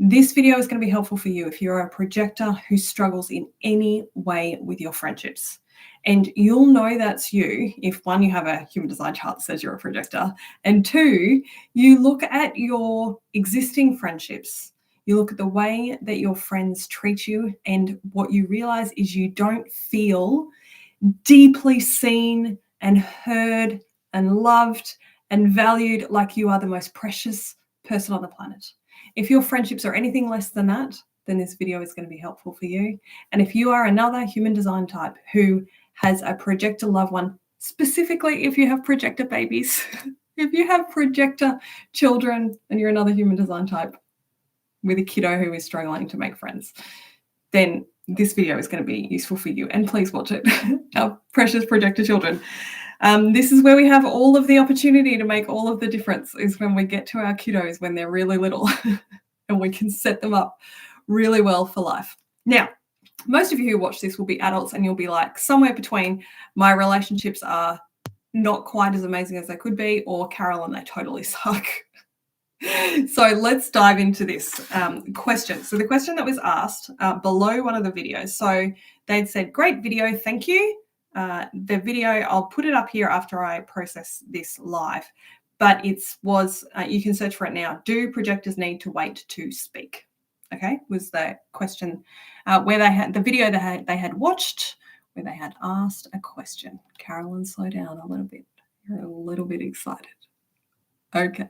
This video is going to be helpful for you if you're a projector who struggles in any way with your friendships. And you'll know that's you if, one, you have a human design chart that says you're a projector, and two, you look at your existing friendships, you look at the way that your friends treat you, and what you realize is you don't feel deeply seen and heard and loved and valued like you are the most precious person on the planet. If your friendships are anything less than that, then this video is going to be helpful for you. And if you are another human design type who has a projector loved one, specifically if you have projector babies, if you have projector children and you're another human design type with a kiddo who is struggling to make friends, then this video is going to be useful for you. And please watch it, our precious projector children. This is where we have all of the opportunity to make all of the difference, is when we get to our kiddos when they're really little and we can set them up really well for life. Now, most of you who watch this will be adults and you'll be like, somewhere between my relationships are not quite as amazing as they could be, or Carol and they totally suck. So let's dive into this question. So the question that was asked below one of the videos, so they'd said, great video, thank you. The video, I'll put it up here after I process this live, but it was, you can search for it now. Do projectors need to wait to speak? Okay, was the question where they had the video they had watched, where they had asked a question. Carolyn, slow down a little bit. You're a little bit excited. Okay.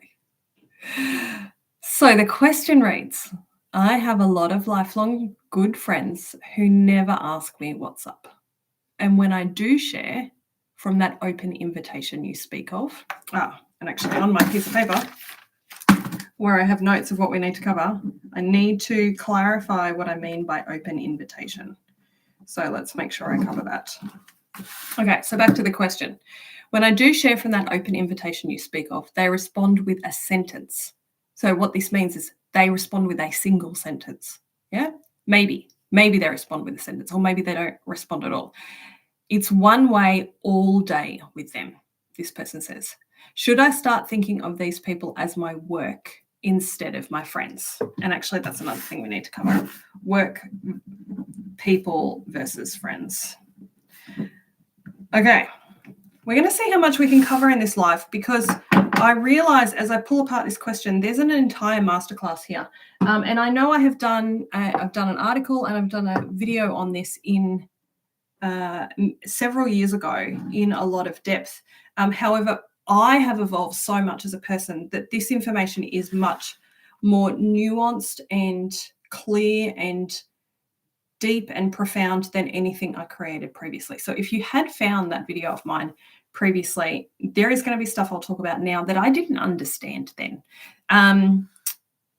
So the question reads, I have a lot of lifelong good friends who never ask me what's up. And when I do share from that open invitation you speak of, and actually on my piece of paper where I have notes of what we need to cover, I need to clarify what I mean by open invitation. So let's make sure I cover that. Okay, so back to the question. When I do share from that open invitation you speak of, they respond with a sentence. So what this means is they respond with a single sentence. Yeah, maybe they respond with a sentence, or maybe they don't respond at all. It's one way all day with them, this person says. Should I start thinking of these people as my work instead of my friends? And actually, that's another thing we need to cover. Work people versus friends. Okay, we're going to see how much we can cover in this live, because I realize as I pull apart this question, there's an entire masterclass here. And I know I've done an article and I've done a video on this in several years ago in a lot of depth. However, I have evolved so much as a person that this information is much more nuanced and clear and deep and profound than anything I created previously. So if you had found that video of mine previously, there is going to be stuff I'll talk about now that I didn't understand then.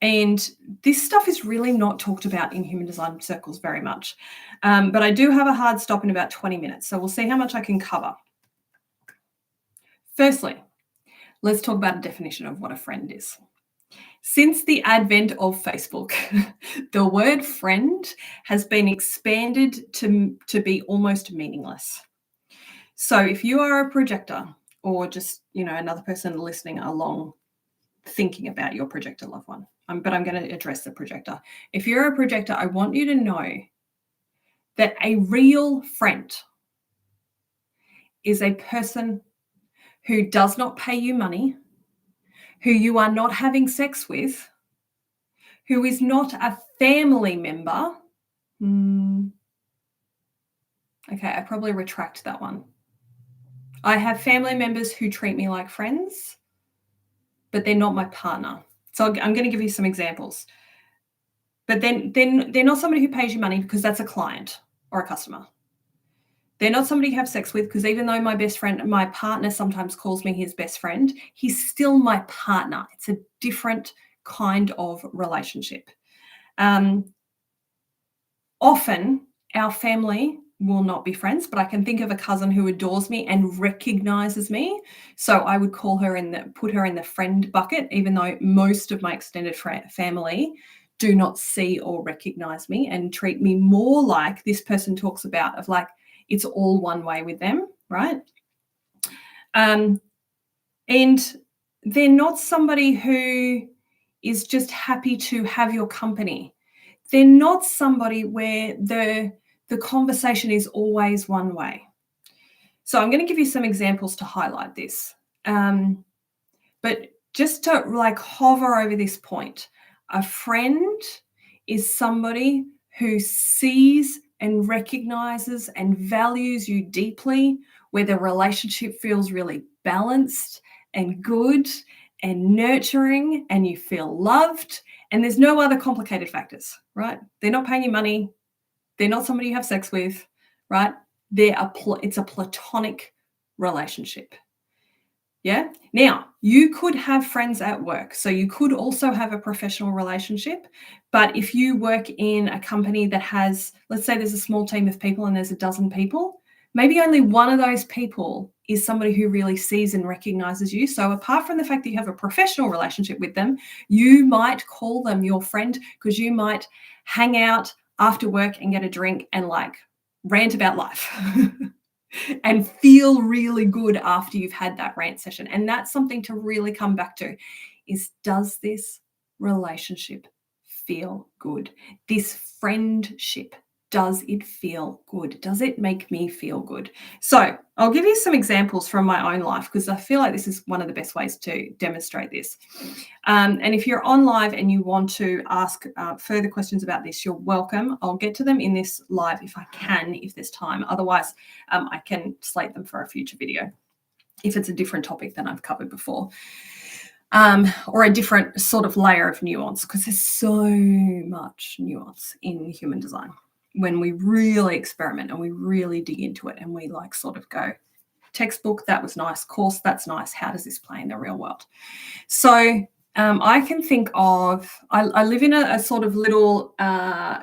And this stuff is really not talked about in human design circles very much. But I do have a hard stop in about 20 minutes, so we'll see how much I can cover. Firstly, let's talk about a definition of what a friend is. Since the advent of Facebook, the word friend has been expanded to be almost meaningless. So if you are a projector, or just, another person listening along thinking about your projector loved one, but I'm going to address the projector. If you're a projector, I want you to know that a real friend is a person who does not pay you money, who you are not having sex with, who is not a family member. Okay, I probably retract that one. I have family members who treat me like friends, but they're not my partner. So I'm going to give you some examples. But then they're not somebody who pays you money, because that's a client or a customer. They're not somebody you have sex with, because even though my partner sometimes calls me his best friend, he's still my partner. It's a different kind of relationship. Often our family will not be friends, but I can think of a cousin who adores me and recognizes me. So I would put her in the friend bucket, even though most of my extended family do not see or recognize me and treat me more like this person talks about, of like, it's all one way with them, right? And they're not somebody who is just happy to have your company. They're not somebody where the conversation is always one way. So I'm going to give you some examples to highlight this. But just to like hover over this point, a friend is somebody who sees and recognizes and values you deeply, where the relationship feels really balanced and good and nurturing, and you feel loved, and there's no other complicated factors, right? They're not paying you money. They're not somebody you have sex with, right? It's a platonic relationship. Yeah. Now, you could have friends at work. So you could also have a professional relationship. But if you work in a company that has, let's say there's a small team of people and there's a dozen people, maybe only one of those people is somebody who really sees and recognizes you. So apart from the fact that you have a professional relationship with them, you might call them your friend because you might hang out after work and get a drink and like rant about life. And feel really good after you've had that rant session. And that's something to really come back to is, does this relationship feel good? This friendship, does it feel good? Does it make me feel good? So I'll give you some examples from my own life because I feel like this is one of the best ways to demonstrate this. And if you're on live and you want to ask further questions about this, you're welcome. I'll get to them in this live if I can, if there's time. Otherwise, I can slate them for a future video if it's a different topic than I've covered before. Or a different sort of layer of nuance, because there's so much nuance in human design when we really experiment and we really dig into it and we like sort of go, textbook, that was nice, course, that's nice, how does this play in the real world? So I can think of, I live in a sort of little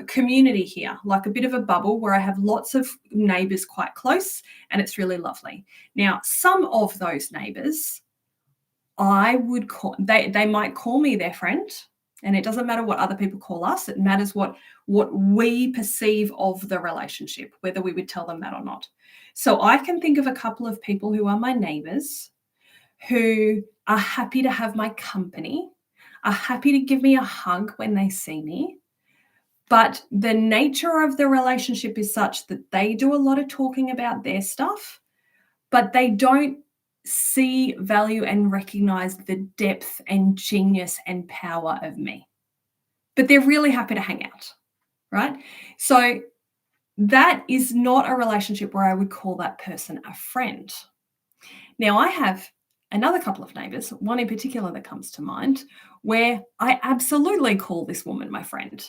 community here, like a bit of a bubble where I have lots of neighbours quite close, and it's really lovely. Now, some of those neighbours, I would call, they might call me their friend, and it doesn't matter what other people call us. It matters what we perceive of the relationship, whether we would tell them that or not. So I can think of a couple of people who are my neighbours who are happy to have my company, are happy to give me a hug when they see me. But the nature of the relationship is such that they do a lot of talking about their stuff, but they don't see, value, and recognize the depth and genius and power of me. But they're really happy to hang out, right? So that is not a relationship where I would call that person a friend. Now, I have another couple of neighbours, one in particular that comes to mind, where I absolutely call this woman my friend.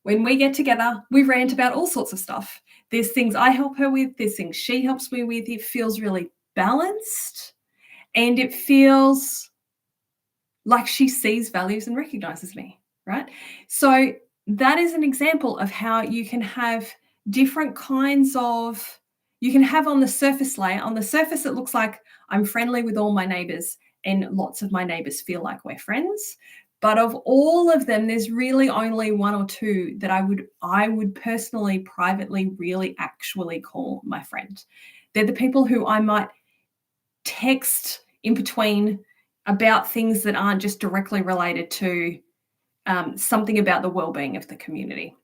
When we get together, we rant about all sorts of stuff. There's things I help her with, there's things she helps me with. It feels really balanced, and it feels like she sees, values, and recognizes me, right? So that is an example of how you can have different kinds of, you can have on the surface layer, on the surface it looks like I'm friendly with all my neighbors and lots of my neighbors feel like we're friends. But of all of them, there's really only one or two that I would personally, privately, really actually call my friend. They're the people who I might text in between about things that aren't just directly related to something about the well-being of the community,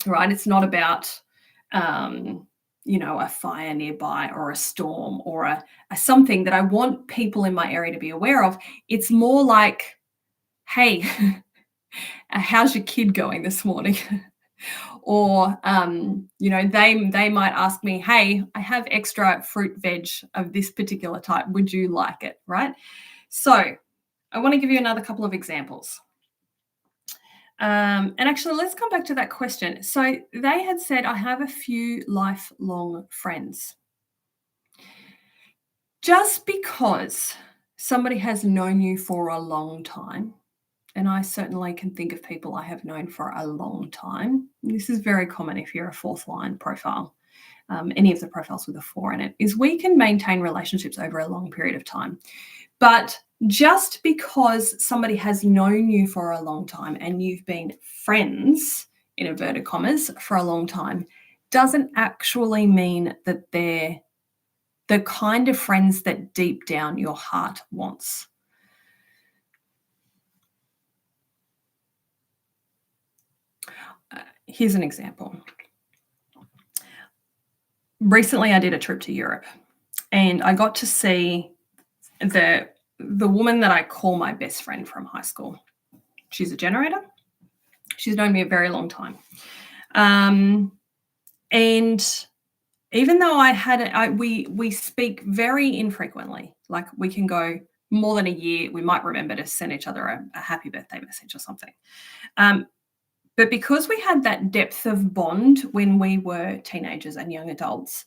right? It's not about, a fire nearby or a storm or a something that I want people in my area to be aware of. It's more like, hey, how's your kid going this morning? Or, they might ask me, hey, I have extra fruit veg of this particular type. Would you like it, right? So I want to give you another couple of examples. And actually, let's come back to that question. So they had said, I have a few lifelong friends. Just because somebody has known you for a long time, and I certainly can think of people I have known for a long time. This is very common if you're a fourth line profile, any of the profiles with a 4 in it, is we can maintain relationships over a long period of time. But just because somebody has known you for a long time and you've been friends, in inverted commas, for a long time, doesn't actually mean that they're the kind of friends that deep down your heart wants. Here's an example. Recently, I did a trip to Europe, and I got to see the woman that I call my best friend from high school. She's a generator. She's known me a very long time. And even though we speak very infrequently, like we can go more than a year, we might remember to send each other a happy birthday message or something. But because we had that depth of bond when we were teenagers and young adults,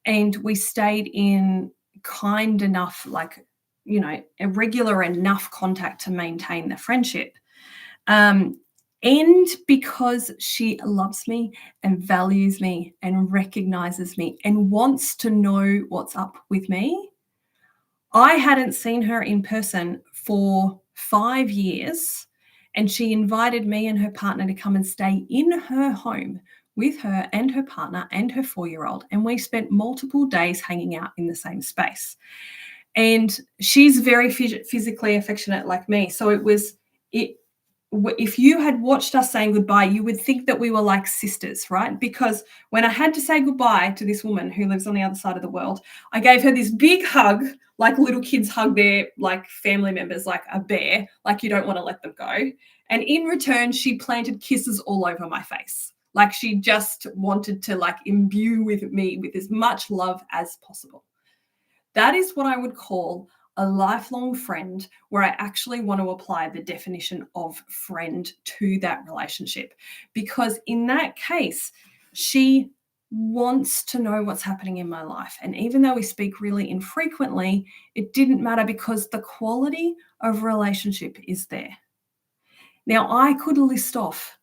and we stayed in kind enough, like, a regular enough contact to maintain the friendship. And because she loves me and values me and recognizes me and wants to know what's up with me, I hadn't seen her in person for 5 years, and she invited me and her partner to come and stay in her home with her and her partner and her 4-year-old, and we spent multiple days hanging out in the same space. And she's very physically affectionate like me, so if you had watched us saying goodbye, you would think that we were like sisters, right? Because when I had to say goodbye to this woman who lives on the other side of the world, I gave her this big hug, like little kids hug their like family members, like a bear, like you don't want to let them go. And in return, she planted kisses all over my face. Like she just wanted to like imbue with me with as much love as possible. That is what I would call a lifelong friend, where I actually want to apply the definition of friend to that relationship. Because in that case, she wants to know what's happening in my life. And even though we speak really infrequently, it didn't matter because the quality of relationship is there. Now, I could list off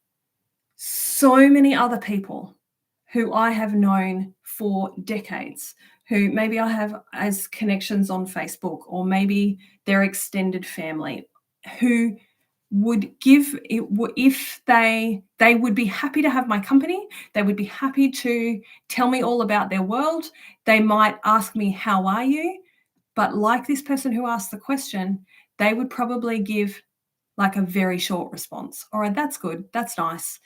so many other people who I have known for decades, who maybe I have as connections on Facebook, or maybe their extended family, who would give it if they would be happy to have my company. They would be happy to tell me all about their world. They might ask me, how are you? But like this person who asked the question, they would probably give like a very short response. All right, that's good. That's nice.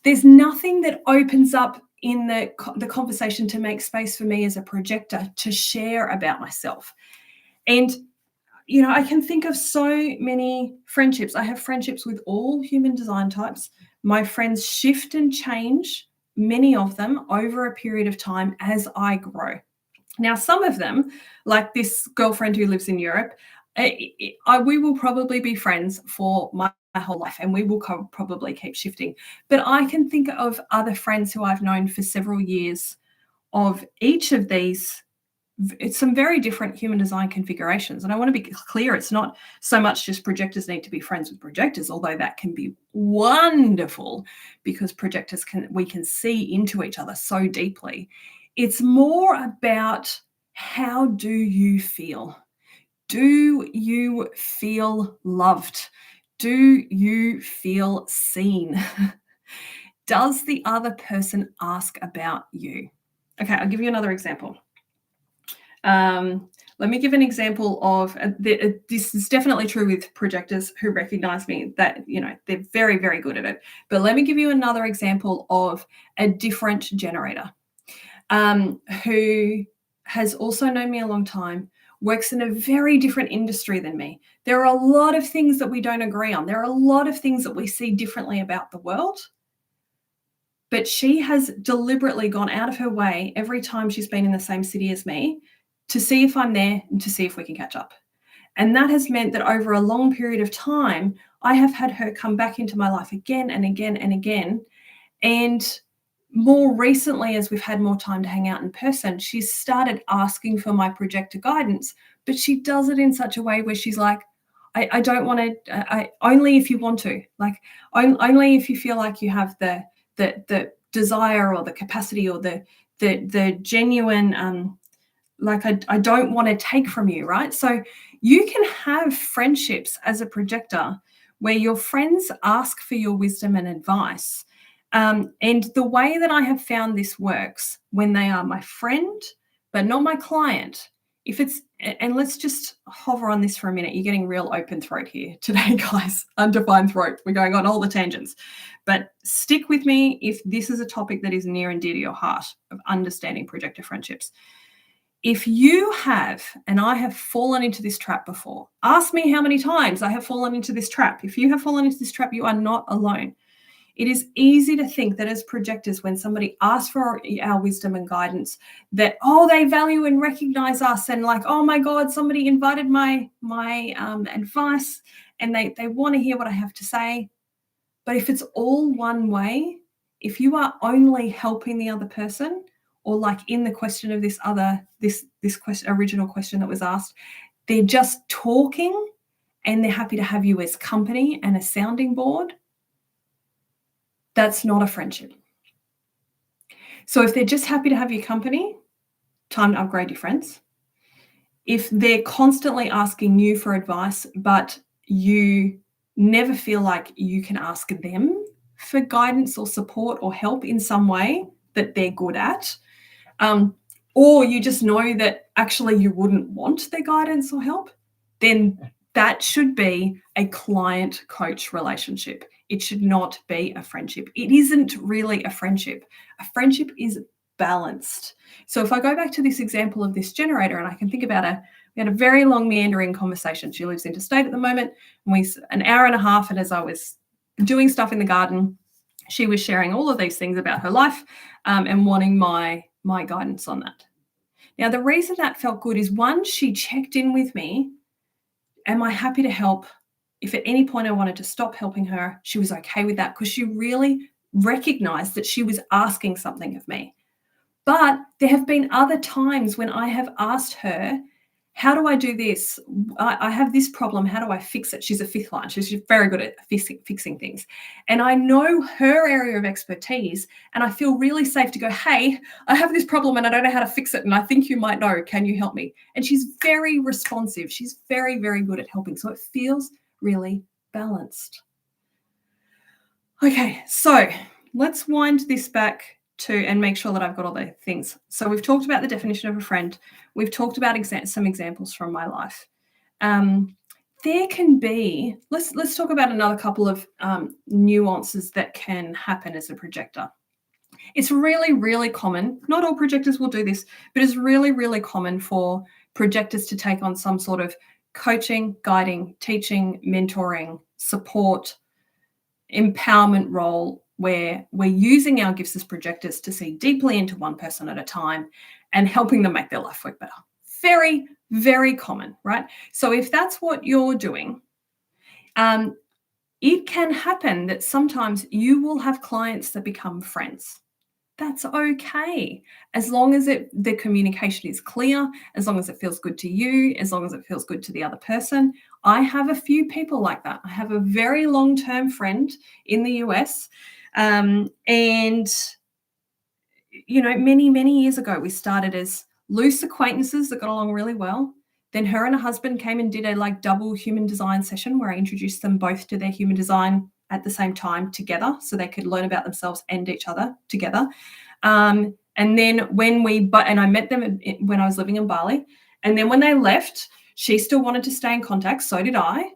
There's nothing that opens up in the conversation to make space for me as a projector to share about myself. And, I can think of so many friendships. I have friendships with all human design types. My friends shift and change, many of them, over a period of time as I grow. Now, some of them, like this girlfriend who lives in Europe, we will probably be friends for my whole life, and we will probably keep shifting. But I can think of other friends who I've known for several years of each of these. It's some very different human design configurations. And I want to be clear, it's not so much just projectors need to be friends with projectors, although that can be wonderful because projectors we can see into each other so deeply. It's more about, how do you feel? Do you feel loved? Do you feel seen? Does the other person ask about you? Okay, I'll give you another example. Let me give an example of this is definitely true with projectors who recognize me, that they're very, very good at it. But let me give you another example of a different generator who has also known me a long time, works in a very different industry than me. There are a lot of things that we don't agree on. There are a lot of things that we see differently about the world. But she has deliberately gone out of her way every time she's been in the same city as me to see if I'm there and to see if we can catch up. And that has meant that over a long period of time, I have had her come back into my life again and again and again. And more recently, as we've had more time to hang out in person, she's started asking for my projector guidance, but she does it in such a way where she's like, I don't want to, only if you want to, like only if you feel like you have the desire or the capacity or the genuine, like I don't want to take from you, right? So you can have friendships as a projector where your friends ask for your wisdom and advice. And the way that I have found this works when they are my friend, but not my client, and let's just hover on this for a minute. You're getting real open throat here today, guys. Undefined throat. We're going on all the tangents. But stick with me if this is a topic that is near and dear to your heart of understanding projector friendships. If you have, and I have fallen into this trap before, ask me how many times I have fallen into this trap. If you have fallen into this trap, you are not alone. It is easy to think that as projectors, when somebody asks for our wisdom and guidance, that, they value and recognize us, and like, oh my God, somebody invited my advice and they want to hear what I have to say. But if it's all one way, if you are only helping the other person, or like in the question of this original question that was asked, they're just talking and they're happy to have you as company and a sounding board, that's not a friendship. So if they're just happy to have your company, time to upgrade your friends. If they're constantly asking you for advice, but you never feel like you can ask them for guidance or support or help in some way that they're good at, or you just know that actually you wouldn't want their guidance or help, then that should be a client-coach relationship. It should not be a friendship. It isn't really a friendship. A friendship is balanced. So if I go back to this example of this generator, and I can think about we had a very long meandering conversation. She lives interstate at the moment, and an hour and a half, and as I was doing stuff in the garden, she was sharing all of these things about her life and wanting my guidance on that. Now, the reason that felt good is, one, she checked in with me. Am I happy to help? If at any point I wanted to stop helping her, she was okay with that, because she really recognized that she was asking something of me. But there have been other times when I have asked her, how do I do this? I have this problem. How do I fix it? She's a fifth line. She's very good at fixing things. And I know her area of expertise, and I feel really safe to go, hey, I have this problem and I don't know how to fix it, and I think you might know. Can you help me? And she's very responsive. She's very, very good at helping. So it feels really balanced. Okay, so let's wind this back and make sure that I've got all the things. So we've talked about the definition of a friend. We've talked about some examples from my life. There can be, let's talk about another couple of nuances that can happen as a projector. It's really, really common. Not all projectors will do this, but it's really, really common for projectors to take on some sort of coaching, guiding, teaching, mentoring, support, empowerment role, where we're using our gifts as projectors to see deeply into one person at a time and helping them make their life work better. Very, very common, right? So if that's what you're doing, it can happen that sometimes you will have clients that become friends. That's okay, as long as the communication is clear, as long as it feels good to you, as long as it feels good to the other person. I have a few people like that. I have a very long-term friend in the US, and many, many years ago, we started as loose acquaintances that got along really well. Then her and her husband came and did a double human design session where I introduced them both to their human design at the same time together, so they could learn about themselves and each other together. And then I met them when I was living in Bali. And then when they left, she still wanted to stay in contact. So did I.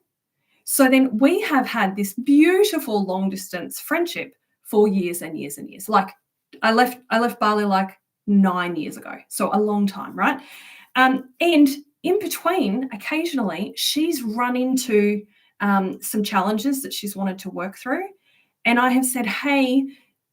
So then we have had this beautiful long distance friendship for years and years and years. Like I left Bali 9 years ago. So a long time, right? And in between, occasionally she's run into some challenges that she's wanted to work through. And I have said, hey,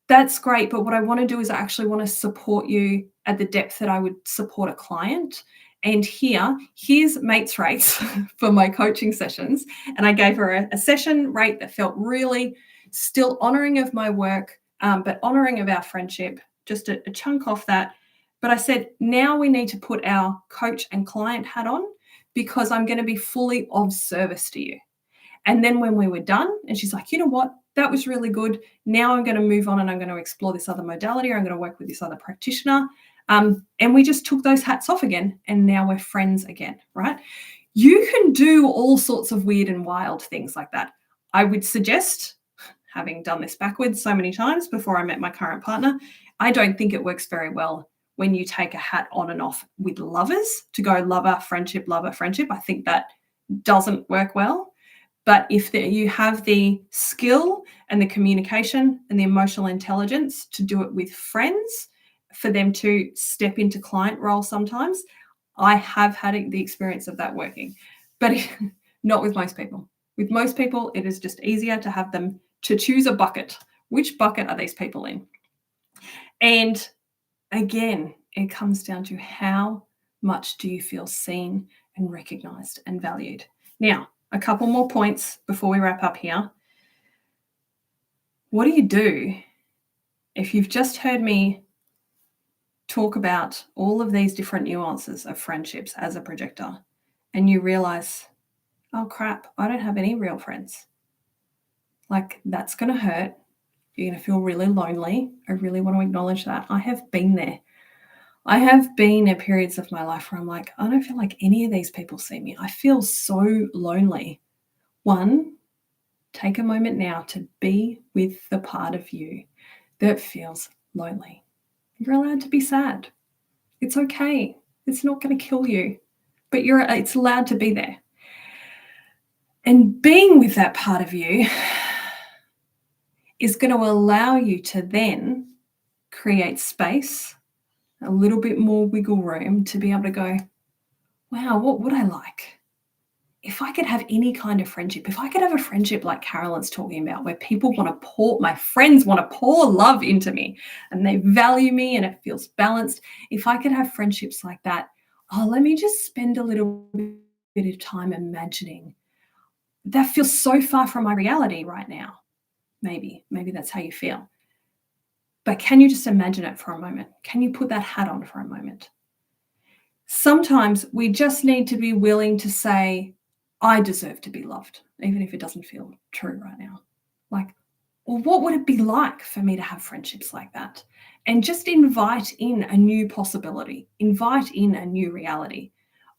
that's great, but what I want to do is I actually want to support you at the depth that I would support a client. And here's mates rates for my coaching sessions. And I gave her a session rate that felt really still honoring of my work, but honoring of our friendship, just a chunk off that. But I said, now we need to put our coach and client hat on, because I'm going to be fully of service to you. And then when we were done, and she's like, you know what, that was really good. Now I'm going to move on and I'm going to explore this other modality, or I'm going to work with this other practitioner. And we just took those hats off again, and now we're friends again, right? You can do all sorts of weird and wild things like that. I would suggest, having done this backwards so many times before I met my current partner, I don't think it works very well when you take a hat on and off with lovers to go lover, friendship. I think that doesn't work well. But if you have the skill and the communication and the emotional intelligence to do it with friends, for them to step into client role sometimes, I have had the experience of that working, but not with most people. With most people, it is just easier to have them to choose a bucket. Which bucket are these people in? And again, it comes down to how much do you feel seen and recognized and valued. Now, a couple more points before we wrap up here. What do you do if you've just heard me talk about all of these different nuances of friendships as a projector and you realize, oh crap, I don't have any real friends? Like, that's going to hurt. You're going to feel really lonely. I really want to acknowledge that. I have been there. I have been in periods of my life where I'm like, I don't feel like any of these people see me. I feel so lonely. One, take a moment now to be with the part of you that feels lonely. You're allowed to be sad. It's okay. It's not going to kill you, but it's allowed to be there. And being with that part of you is going to allow you to then create space, a little bit more wiggle room to be able to go, wow, what would I like? If I could have any kind of friendship, if I could have a friendship like Carolyn's talking about, where my friends want to pour love into me and they value me and it feels balanced. If I could have friendships like that, let me just spend a little bit of time imagining. That feels so far from my reality right now. Maybe that's how you feel. But can you just imagine it for a moment? Can you put that hat on for a moment? Sometimes we just need to be willing to say, I deserve to be loved, even if it doesn't feel true right now. Like, well, what would it be like for me to have friendships like that? And just invite in a new possibility, invite in a new reality.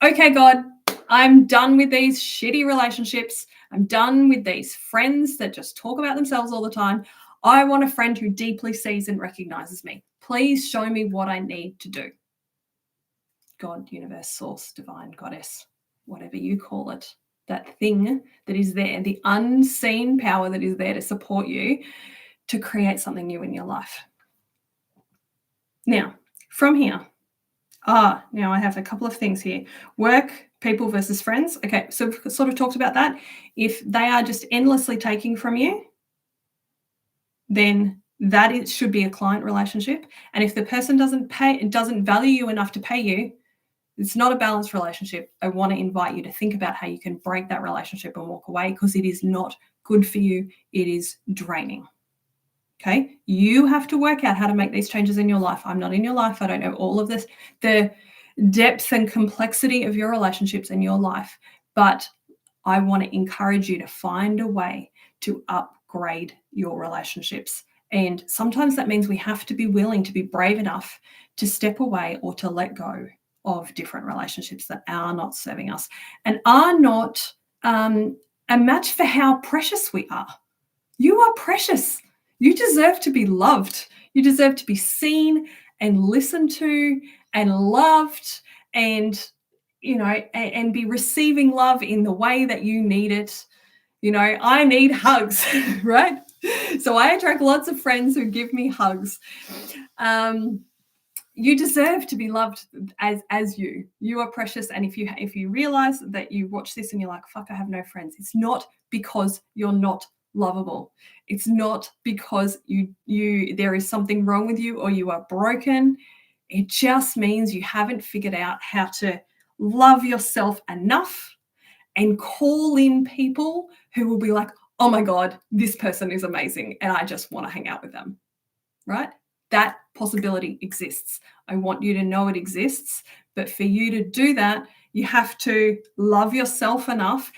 Okay, God, I'm done with these shitty relationships. I'm done with these friends that just talk about themselves all the time. I want a friend who deeply sees and recognizes me. Please show me what I need to do. God, universe, source, divine, goddess, whatever you call it, that thing that is there, the unseen power that is there to support you to create something new in your life. Now, from here, now I have a couple of things here. Work, people versus friends. Okay, so we've sort of talked about that. If they are just endlessly taking from you, then that should be a client relationship. And if the person doesn't value you enough to pay you, it's not a balanced relationship. I want to invite you to think about how you can break that relationship and walk away, because it is not good for you. It is draining. Okay? You have to work out how to make these changes in your life. I'm not in your life. I don't know all of this, the depth and complexity of your relationships in your life, but I want to encourage you to find a way to upgrade your relationships. And sometimes that means we have to be willing to be brave enough to step away or to let go of different relationships that are not serving us and are not a match for how precious we are. You are precious. You deserve to be loved. You deserve to be seen and listened to and loved and, and be receiving love in the way that you need it. I need hugs, right? So I attract lots of friends who give me hugs. You deserve to be loved as you. You are precious. And if you realize that you watch this and you're like, fuck, I have no friends, it's not because you're not lovable. It's not because there is something wrong with you or you are broken. It just means you haven't figured out how to love yourself enough and call in people who will be like, oh my God, this person is amazing and I just want to hang out with them, right? That possibility exists. I want you to know it exists, but for you to do that, you have to love yourself enough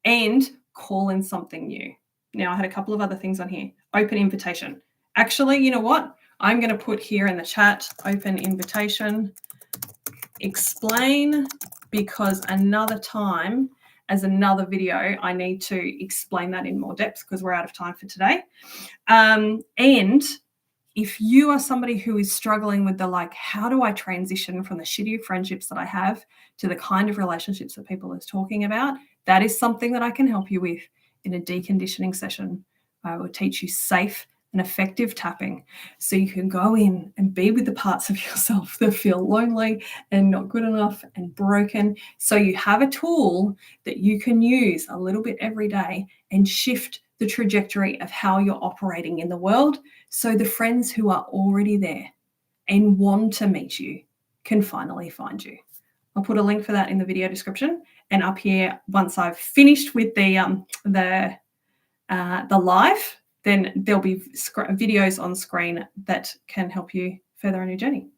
and call in something new. Now, I had a couple of other things on here. Open invitation. Actually, you know what? I'm going to put here in the chat, open invitation, explain, because another time, as another video, I need to explain that in more depth because we're out of time for today. And if you are somebody who is struggling with the like, how do I transition from the shitty friendships that I have to the kind of relationships that people are talking about, that is something that I can help you with in a deconditioning session. I will teach you safe and effective tapping so you can go in and be with the parts of yourself that feel lonely and not good enough and broken. So you have a tool that you can use a little bit every day and shift the trajectory of how you're operating in the world, so the friends who are already there and want to meet you can finally find you. I'll put a link for that in the video description, and up here, once I've finished with the live, then there'll be videos on screen that can help you further on your journey.